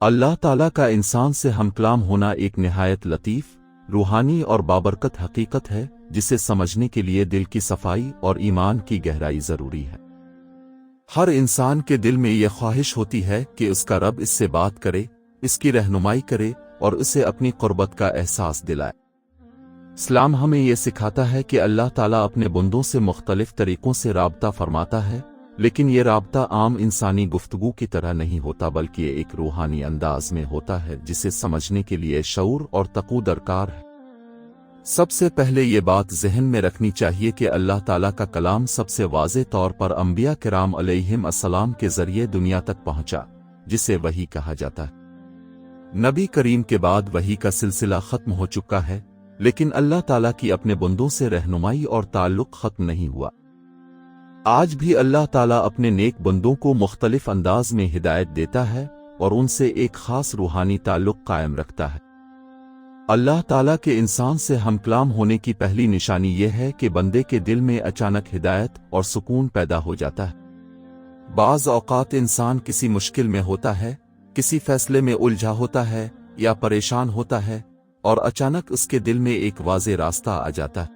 اللہ ताला का इंसान से हमकलाम होना एक निहायत लतीफ़, रूहानी और बाबरकत हकीकत है जिसे समझने के लिए दिल की सफाई और ईमान की गहराई ज़रूरी है। हर इंसान के दिल में यह ख्वाहिश होती है कि उसका रब इससे बात करे, इसकी रहनुमाई करे और उसे अपनी क़ुर्बत का एहसास दिलाए। इस्लाम हमें यह सिखाता है कि अल्लाह ताला अपने बंदों से मुख्तलिफ तरीक़ों से राब्ता फरमाता है, लेकिन ये राब्ता आम इंसानी गुफ्तगू की तरह नहीं होता बल्कि ये एक रूहानी अंदाज में होता है जिसे समझने के लिए शऊर और तक़ू दरकार है। सबसे पहले ये बात ज़हन में रखनी चाहिए कि अल्लाह ताला का कलाम सबसे वाज़े तौर पर अंबिया किराम अलैहिम अस्सलाम के ज़रिए दुनिया तक पहुँचा, जिसे वही कहा जाता है। नबी करीम के बाद वही का सिलसिला ख़त्म हो चुका है, लेकिन अल्लाह ताला की अपने बंदों से रहनुमाई और ताल्लुक़ ख़त्म नहीं हुआ। आज भी अल्लाह ताला अपने नेक बंदों को मुख्तलिफ अंदाज में हिदायत देता है और उनसे एक ख़ास रूहानी ताल्लुक़ कायम रखता है। अल्लाह ताला के इंसान से हमकलाम होने की पहली निशानी यह है कि बंदे के दिल में अचानक हिदायत और सुकून पैदा हो जाता है। बाज़ औक़ात इंसान किसी मुश्किल में होता है, किसी फैसले में उलझा होता है या परेशान होता है और अचानक उसके दिल में एक वाज़े रास्ता आ जाता है।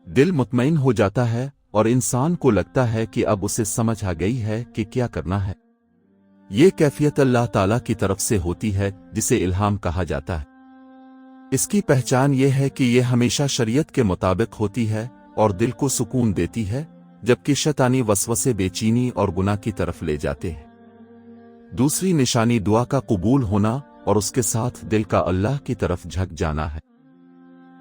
दिल मुतमईन हो जाता है और इंसान को लगता है कि अब उसे समझ आ गई है कि क्या करना है। ये कैफियत अल्लाह ताला की तरफ से होती है जिसे इल्हाम कहा जाता है। इसकी पहचान ये है कि यह हमेशा शरीयत के मुताबिक होती है और दिल को सुकून देती है, जबकि शैतानी वसवसे बेचैनी और गुनाह की तरफ ले जाते हैं। दूसरी निशानी दुआ का कबूल होना और उसके साथ दिल का अल्लाह की तरफ झक जाना है।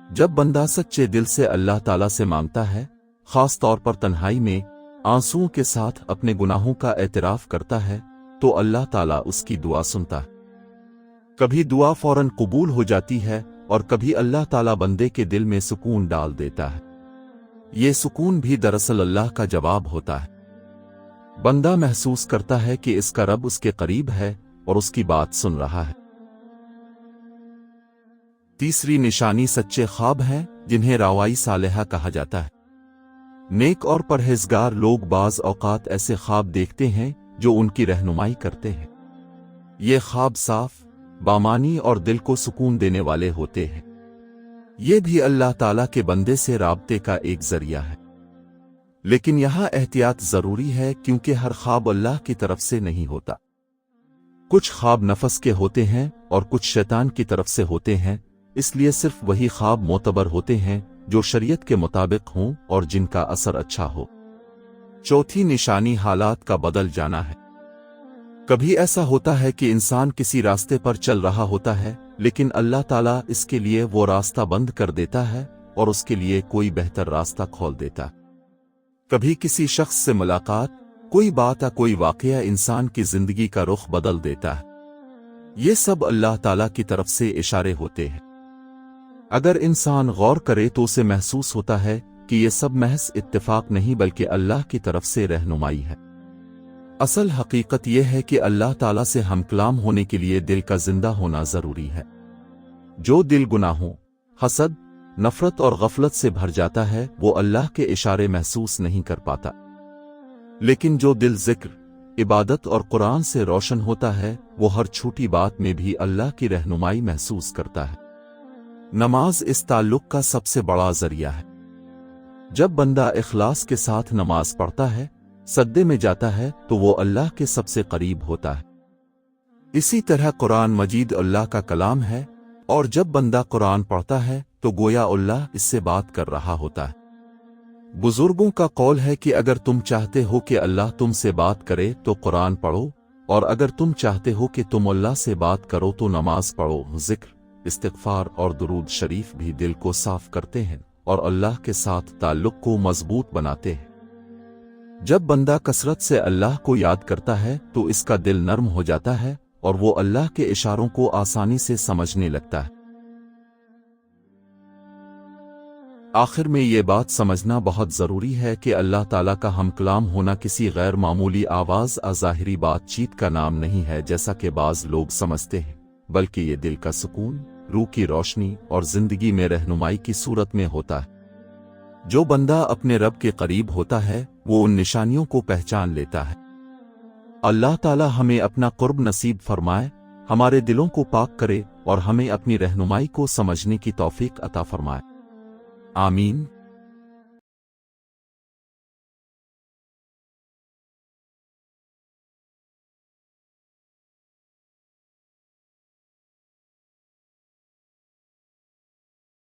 जब बंदा सच्चे दिल से अल्लाह ताला से मांगता है, खास तौर पर तन्हाई में आंसुओं के साथ अपने गुनाहों का एतराफ करता है, तो अल्लाह ताला उसकी दुआ सुनता है। कभी दुआ फौरन कबूल हो जाती है और कभी अल्लाह ताला बंदे के दिल में सुकून डाल देता है। ये सुकून भी दरअसल अल्लाह का जवाब होता है। बंदा महसूस करता है कि इसका रब उसके करीब है और उसकी बात सुन रहा है। तीसरी निशानी सच्चे ख्वाब हैं, जिन्हें रावाई सालेहा कहा जाता है। नेक और परहेजगार लोग बाज़ औक़ात ऐसे ख्वाब देखते हैं जो उनकी रहनुमाई करते हैं। ये ख्वाब साफ, बामानी और दिल को सुकून देने वाले होते हैं। ये भी अल्लाह ताला के बंदे से राब्ते का एक ज़रिया है। लेकिन यहाँ एहतियात ज़रूरी है, क्योंकि हर ख्वाब अल्लाह की तरफ से नहीं होता। कुछ ख्वाब नफस के होते हैं और कुछ शैतान की तरफ से होते हैं, इसलिए सिर्फ वही ख्वाब मोतबर होते हैं जो शरीयत के मुताबिक हों और जिनका असर अच्छा हो। चौथी निशानी हालात का बदल जाना है। कभी ऐसा होता है कि इंसान किसी रास्ते पर चल रहा होता है, लेकिन अल्लाह ताला इसके लिए वो रास्ता बंद कर देता है और उसके लिए कोई बेहतर रास्ता खोल देता। कभी किसी शख्स से मुलाकात, कोई बात या कोई वाक़या इंसान की जिंदगी का रुख बदल देता है। ये सब अल्लाह ताला की तरफ से इशारे होते हैं। अगर इंसान गौर करे तो उसे महसूस होता है कि ये सब महज इत्तेफाक नहीं बल्कि अल्लाह की तरफ से रहनुमाई है। असल हकीकत यह है कि अल्लाह ताला से हमकलाम होने के लिए दिल का जिंदा होना जरूरी है। जो दिल गुनाहों, हसद, नफरत और गफलत से भर जाता है वो अल्लाह के इशारे महसूस नहीं कर पाता। लेकिन जो दिल जिक्र, इबादत और कुरान से रोशन होता है वो हर छोटी बात में भी अल्लाह की रहनुमाई महसूस करता है। नमाज इस ताल्लुक का सबसे बड़ा जरिया है। जब बंदा इखलास के साथ नमाज पढ़ता है, सजदे में जाता है, तो वो अल्लाह के सबसे करीब होता है। इसी तरह कुरान मजीद अल्लाह का कलाम है और जब बंदा कुरान पढ़ता है तो गोया अल्लाह इससे बात कर रहा होता है। बुजुर्गों का कौल है कि अगर तुम चाहते हो कि अल्लाह तुमसे बात करे तो कुरान पढ़ो, और अगर तुम चाहते हो कि तुम अल्लाह से बात करो तो नमाज पढ़ो। जिक्र, इस्तिग़फ़ार और दुरूद शरीफ भी दिल को साफ करते हैं और अल्लाह के साथ ताल्लुक को मजबूत बनाते हैं। जब बंदा कसरत से अल्लाह को याद करता है तो इसका दिल नर्म हो जाता है और वो अल्लाह के इशारों को आसानी से समझने लगता है। आखिर में ये बात समझना बहुत ज़रूरी है कि अल्लाह ताला का हमकलाम होना किसी गैर मामूली आवाज़ या ज़ाहिरी बातचीत का नाम नहीं है जैसा कि बाज़ लोग समझते हैं, बल्कि ये दिल का सुकून, रूह की रोशनी और जिंदगी में रहनुमाई की सूरत में होता है। जो बंदा अपने रब के करीब होता है वो उन निशानियों को पहचान लेता है। अल्लाह ताला हमें अपना कुर्ब नसीब फरमाए, हमारे दिलों को पाक करे और हमें अपनी रहनुमाई को समझने की तौफीक अता फरमाए। आमीन।